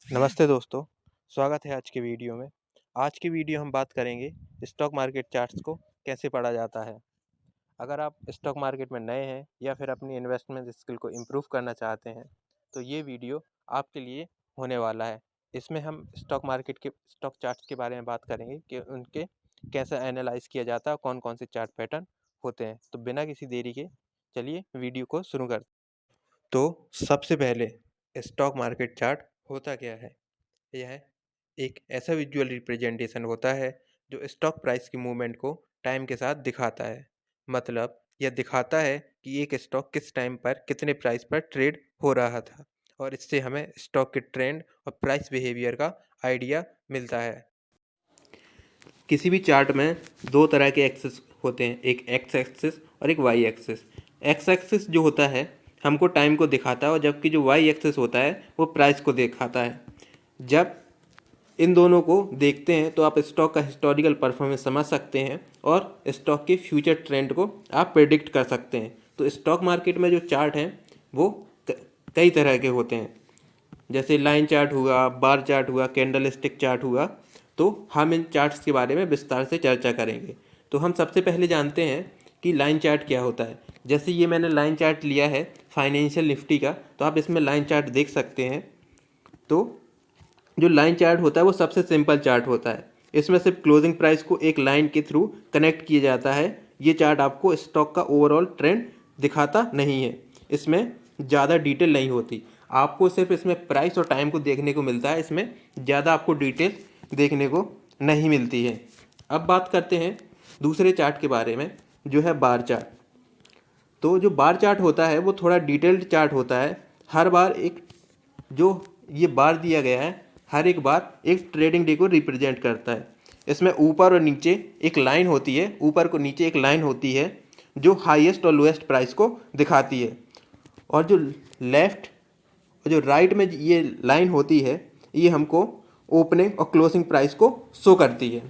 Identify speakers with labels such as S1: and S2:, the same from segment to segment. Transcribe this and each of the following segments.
S1: नमस्ते दोस्तों, स्वागत है आज के वीडियो में। आज की वीडियो हम बात करेंगे स्टॉक मार्केट चार्ट्स को कैसे पढ़ा जाता है। अगर आप स्टॉक मार्केट में नए हैं या फिर अपनी इन्वेस्टमेंट स्किल को इम्प्रूव करना चाहते हैं, तो ये वीडियो आपके लिए होने वाला है। इसमें हम स्टॉक मार्केट के स्टॉक चार्ट्स के बारे में बात करेंगे कि उनके कैसे एनालाइज किया जाता है और कौन-कौन से चार्ट पैटर्न होते हैं। तो बिना किसी देरी के चलिए वीडियो को शुरू करते हैं। तो सबसे पहले स्टॉक मार्केट चार्ट होता क्या है? यह एक ऐसा विजुअल रिप्रेजेंटेशन होता है जो स्टॉक प्राइस की मूवमेंट को टाइम के साथ दिखाता है। मतलब यह दिखाता है कि एक स्टॉक किस टाइम पर कितने प्राइस पर ट्रेड हो रहा था, और इससे हमें स्टॉक के ट्रेंड और प्राइस बिहेवियर का आइडिया मिलता है। किसी भी चार्ट में दो तरह के एक्सिस होते हैं, एक एक्स एक्सिस और एक वाई एक्सिस। एक्स एक्सिस जो होता है हमको टाइम को दिखाता है, और जबकि जो वाई एक्सिस होता है वो प्राइस को दिखाता है। जब इन दोनों को देखते हैं तो आप स्टॉक का हिस्टोरिकल परफॉर्मेंस समझ सकते हैं और स्टॉक के फ्यूचर ट्रेंड को आप प्रेडिक्ट कर सकते हैं। तो स्टॉक मार्केट में जो चार्ट हैं वो कई तरह के होते हैं, जैसे लाइन चार्ट हुआ, बार चार्ट हुआ, कैंडल स्टिक चार्ट हुआ। तो हम इन चार्ट्स के बारे में विस्तार से चर्चा करेंगे। तो हम सबसे पहले जानते हैं कि लाइन चार्ट क्या होता है। जैसे ये मैंने लाइन चार्ट लिया है फाइनेंशियल निफ्टी का, तो आप इसमें लाइन चार्ट देख सकते हैं। तो जो लाइन चार्ट होता है वो सबसे सिंपल चार्ट होता है। इसमें सिर्फ क्लोजिंग प्राइस को एक लाइन के थ्रू कनेक्ट किया जाता है। ये चार्ट आपको स्टॉक का ओवरऑल ट्रेंड दिखाता नहीं है, इसमें ज़्यादा डिटेल नहीं होती। आपको सिर्फ इसमें प्राइस और टाइम को देखने को मिलता है, इसमें ज़्यादा आपको डिटेल देखने को नहीं मिलती है। अब बात करते हैं दूसरे चार्ट के बारे में, जो है बार चार्ट। तो जो बार चार्ट होता है वो थोड़ा डिटेल्ड चार्ट होता है। हर बार एक जो ये बार दिया गया है, हर एक बार एक ट्रेडिंग डे को रिप्रेजेंट करता है। इसमें ऊपर और नीचे एक लाइन होती है, ऊपर को नीचे एक लाइन होती है जो हाईएस्ट और लोएस्ट प्राइस को दिखाती है। और जो लेफ्ट और जो राइट में ये लाइन होती है, ये हमको ओपनिंग और क्लोजिंग प्राइस को शो करती है।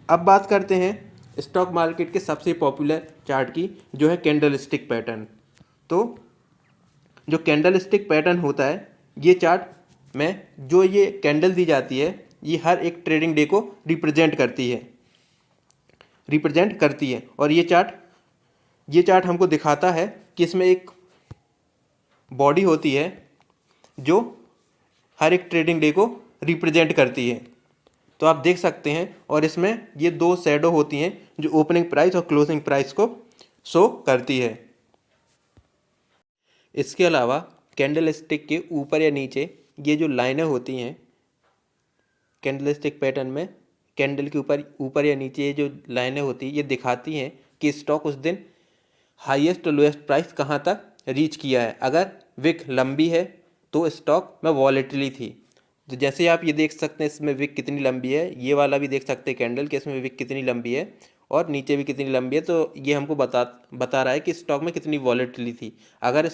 S1: अब बात करते हैं स्टॉक मार्केट के सबसे पॉपुलर चार्ट की, जो है कैंडल स्टिक पैटर्न। तो जो कैंडल स्टिक पैटर्न होता है, ये चार्ट में जो ये कैंडल दी जाती है, ये हर एक ट्रेडिंग डे को रिप्रेजेंट करती है। और ये चार्ट हमको दिखाता है कि इसमें एक बॉडी होती है जो हर एक ट्रेडिंग डे को रिप्रेजेंट करती है। तो आप देख सकते हैं, और इसमें ये दो शैडो होती हैं जो ओपनिंग प्राइस और क्लोजिंग प्राइस को शो करती है। इसके अलावा कैंडल स्टिक के ऊपर या नीचे ये जो लाइनें होती हैं कैंडल स्टिक पैटर्न में, कैंडल के ऊपर ऊपर या नीचे ये जो लाइनें होती हैं, ये दिखाती हैं कि स्टॉक उस दिन हाईएस्ट और लोएस्ट प्राइस कहाँ तक रीच किया है। अगर विक लंबी है तो स्टॉक में वॉलेटिलिटी थी। तो जैसे आप ये देख सकते हैं इसमें विक कितनी लंबी है, ये वाला भी देख सकते हैं कैंडल के इसमें विक कितनी लंबी है और नीचे भी कितनी लंबी है। तो ये हमको बता रहा है कि स्टॉक में कितनी वॉलेटिलिटी थी। अगर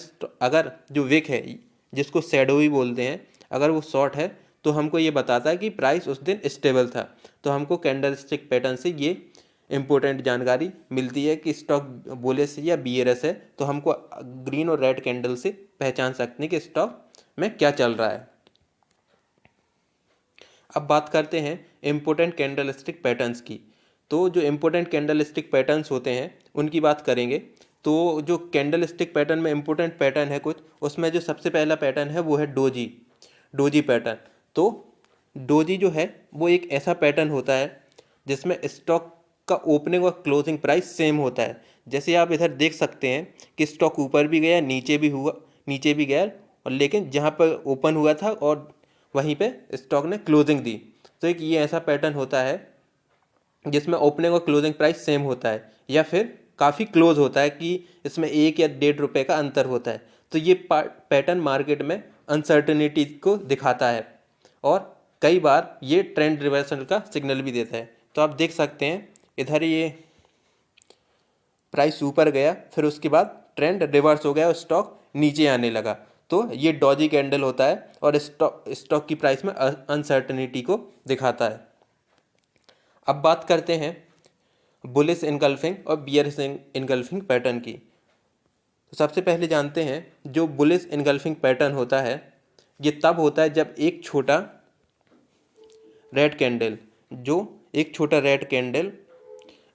S1: जो विक है, जिसको शैडो भी बोलते हैं, अगर वो शॉर्ट है तो हमको ये बताता है कि प्राइस उस दिन स्टेबल था। तो हमको कैंडल स्टिक पैटर्न से ये इम्पोर्टेंट जानकारी मिलती है कि स्टॉक बुलिश या बियरस है। तो हमको ग्रीन और रेड कैंडल से पहचान सकते हैं कि स्टॉक में क्या चल रहा है। अब बात करते हैं इम्पोर्टेंट कैंडल स्टिक पैटर्न्स की। तो जो इम्पोर्टेंट कैंडल स्टिक पैटर्न्स होते हैं उनकी बात करेंगे। तो जो कैंडल स्टिक पैटर्न में इम्पोर्टेंट पैटर्न है कुछ, उसमें जो सबसे पहला पैटर्न है वो है डोजी पैटर्न। तो डोजी जो है वो एक ऐसा पैटर्न होता है जिसमें स्टॉक का ओपनिंग और क्लोजिंग प्राइस सेम होता है। जैसे आप इधर देख सकते हैं कि स्टॉक ऊपर भी गया, नीचे भी गया, और लेकिन जहाँ पर ओपन हुआ था और वहीं पे स्टॉक ने क्लोजिंग दी। तो एक ये ऐसा पैटर्न होता है जिसमें ओपनिंग और क्लोजिंग प्राइस सेम होता है, या फिर काफ़ी क्लोज होता है कि इसमें 1 या 1.5 रुपये का अंतर होता है। तो ये पैटर्न मार्केट में अनसर्टेनिटी को दिखाता है, और कई बार ये ट्रेंड रिवर्सल का सिग्नल भी देता है। तो आप देख सकते हैं इधर ये प्राइस ऊपर गया, फिर उसके बाद ट्रेंड रिवर्स हो गया और स्टॉक नीचे आने लगा। तो ये डॉजी कैंडल होता है और स्टॉक की प्राइस में अनसर्टेनिटी को दिखाता है। अब बात करते हैं बुलिश इनगल्फिंग और बियरिश इनगल्फिंग पैटर्न की। तो सबसे पहले जानते हैं जो बुलिश इनगल्फिंग पैटर्न होता है, ये तब होता है जब एक छोटा रेड कैंडल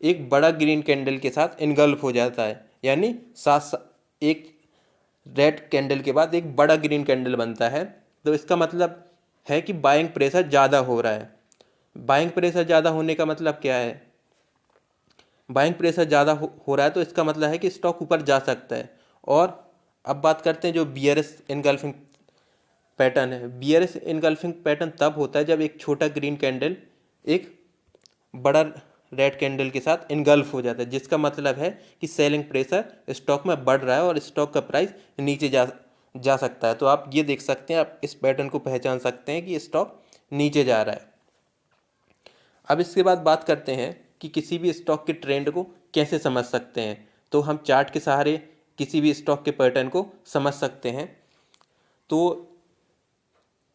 S1: एक बड़ा ग्रीन कैंडल के साथ इनगल्फ हो जाता है, यानी एक रेड कैंडल के बाद एक बड़ा ग्रीन कैंडल बनता है। तो इसका मतलब है कि बाइंग प्रेशर ज़्यादा हो रहा है। बाइंग प्रेशर ज़्यादा होने का मतलब क्या है? बाइंग प्रेशर ज़्यादा हो रहा है तो इसका मतलब है कि स्टॉक ऊपर जा सकता है। और अब बात करते हैं जो बियरिश इनगल्फिंग पैटर्न है। बियरिश इनगल्फिंग पैटर्न तब होता है जब एक छोटा ग्रीन कैंडल एक बड़ा रेड कैंडल के साथ इनगल्फ हो जाता है, जिसका मतलब है कि सेलिंग प्रेशर स्टॉक में बढ़ रहा है और स्टॉक का प्राइस नीचे जा सकता है। तो आप ये देख सकते हैं, आप इस पैटर्न को पहचान सकते हैं कि स्टॉक नीचे जा रहा है। अब इसके बाद बात करते हैं कि किसी भी स्टॉक के ट्रेंड को कैसे समझ सकते हैं। तो हम चार्ट के सहारे किसी भी स्टॉक के पैटर्न को समझ सकते हैं। तो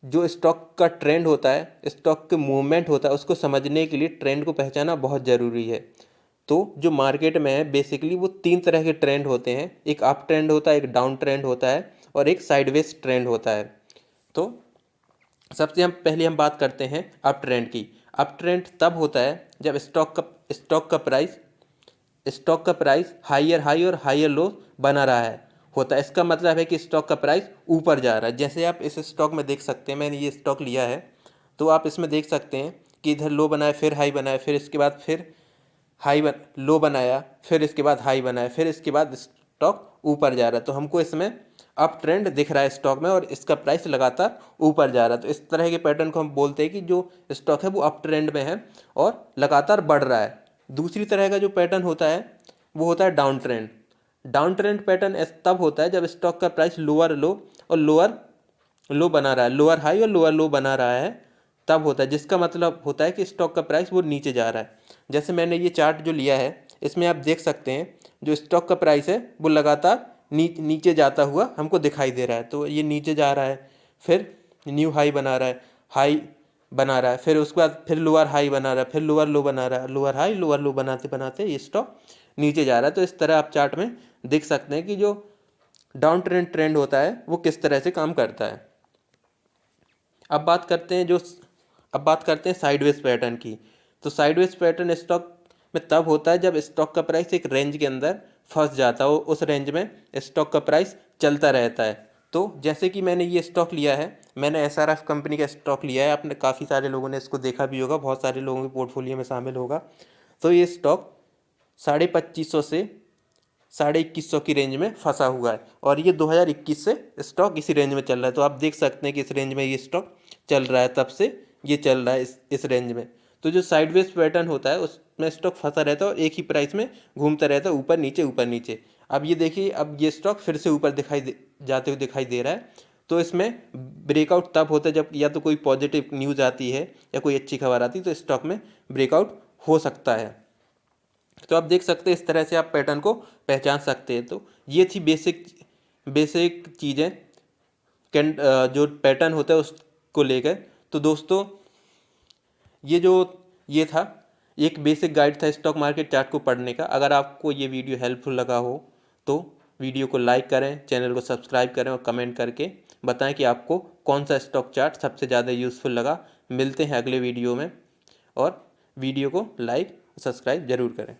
S1: जो स्टॉक का ट्रेंड होता है, स्टॉक के मूवमेंट होता है, उसको समझने के लिए ट्रेंड को पहचानना बहुत ज़रूरी है। तो जो मार्केट में है बेसिकली वो 3 तरह के ट्रेंड होते हैं। एक अप ट्रेंड होता है, एक डाउन ट्रेंड होता है और एक साइडवेज ट्रेंड होता है। तो सबसे पहले हम बात करते हैं अप ट्रेंड की। अप ट्रेंड तब होता है जब स्टॉक का प्राइस हाई और हायर लो बना रहा है होता है। इसका मतलब है कि स्टॉक का प्राइस ऊपर जा रहा है। जैसे आप इस स्टॉक में देख सकते हैं, मैंने ये स्टॉक लिया है, तो आप इसमें देख सकते हैं कि इधर लो बनाया, फिर हाई बनाया, फिर इसके बाद फिर लो बनाया, फिर इसके बाद हाई बनाया, फिर इसके बाद स्टॉक ऊपर जा रहा है। तो हमको इसमें अप ट्रेंड दिख रहा है स्टॉक में और इसका प्राइस लगातार ऊपर जा रहा है। तो इस तरह के पैटर्न को हम बोलते हैं कि जो स्टॉक है वो अप ट्रेंड में है और लगातार बढ़ रहा है। दूसरी तरह का जो पैटर्न होता है वो होता है down trend. Down trend pattern तब होता है जब स्टॉक का प्राइस लोअर लो और लोअर लो बना रहा है, लोअर हाई और लोअर लो बना रहा है, तब होता है, जिसका मतलब होता है कि स्टॉक का प्राइस वो नीचे जा रहा है। जैसे मैंने ये चार्ट जो लिया है इसमें आप देख सकते हैं जो स्टॉक का प्राइस है वो लगातार नीचे जाता हुआ हमको दिखाई दे रहा है। तो ये नीचे जा रहा है, फिर न्यू हाई बना रहा है, हाई बना रहा है, फिर उसके बाद फिर लोअर हाई बना रहा है, फिर लोअर लो बना रहा है, लोअर हाई लोअर लो बनाते बनाते ये स्टॉक नीचे जा रहा है। तो इस तरह आप चार्ट में देख सकते हैं कि जो डाउन ट्रेंड होता है वो किस तरह से काम करता है। अब बात करते हैं साइडवेज पैटर्न की। तो साइडवेज पैटर्न स्टॉक में तब होता है जब स्टॉक का प्राइस एक रेंज के अंदर फंस जाता है, उस रेंज में स्टॉक का प्राइस चलता रहता है। तो जैसे कि मैंने ये स्टॉक लिया है, मैंने SRF कंपनी का स्टॉक लिया है। आपने काफ़ी सारे लोगों ने इसको देखा भी होगा, बहुत सारे लोगों के पोर्टफोलियो में शामिल होगा। तो ये स्टॉक 2550 से 2150 की रेंज में फंसा हुआ है और ये 2021 से स्टॉक इसी रेंज में चल रहा है। तो आप देख सकते हैं कि इस रेंज में ये स्टॉक चल रहा है, तब से ये चल रहा है इस रेंज में। तो जो साइडवेज पैटर्न होता है उसमें स्टॉक फंसा रहता है और एक ही प्राइस में घूमता रहता है, ऊपर नीचे। अब ये देखिए, अब ये स्टॉक फिर से ऊपर जाते हुए दिखाई दे रहा है। तो इसमें ब्रेकआउट तब होता है जब या तो कोई पॉजिटिव न्यूज़ आती है या कोई अच्छी खबर आती है, तो स्टॉक में ब्रेकआउट हो सकता है। तो आप देख सकते हैं इस तरह से आप पैटर्न को पहचान सकते हैं। तो ये थी बेसिक चीज़ें जो पैटर्न होता है उसको लेकर। तो दोस्तों ये था एक बेसिक गाइड था स्टॉक मार्केट चार्ट को पढ़ने का। अगर आपको ये वीडियो हेल्पफुल लगा हो तो वीडियो को लाइक करें, चैनल को सब्सक्राइब करें और कमेंट करके बताएं कि आपको कौन सा स्टॉक चार्ट सबसे ज़्यादा यूज़फुल लगा। मिलते हैं अगले वीडियो में और वीडियो को लाइक सब्सक्राइब ज़रूर करें।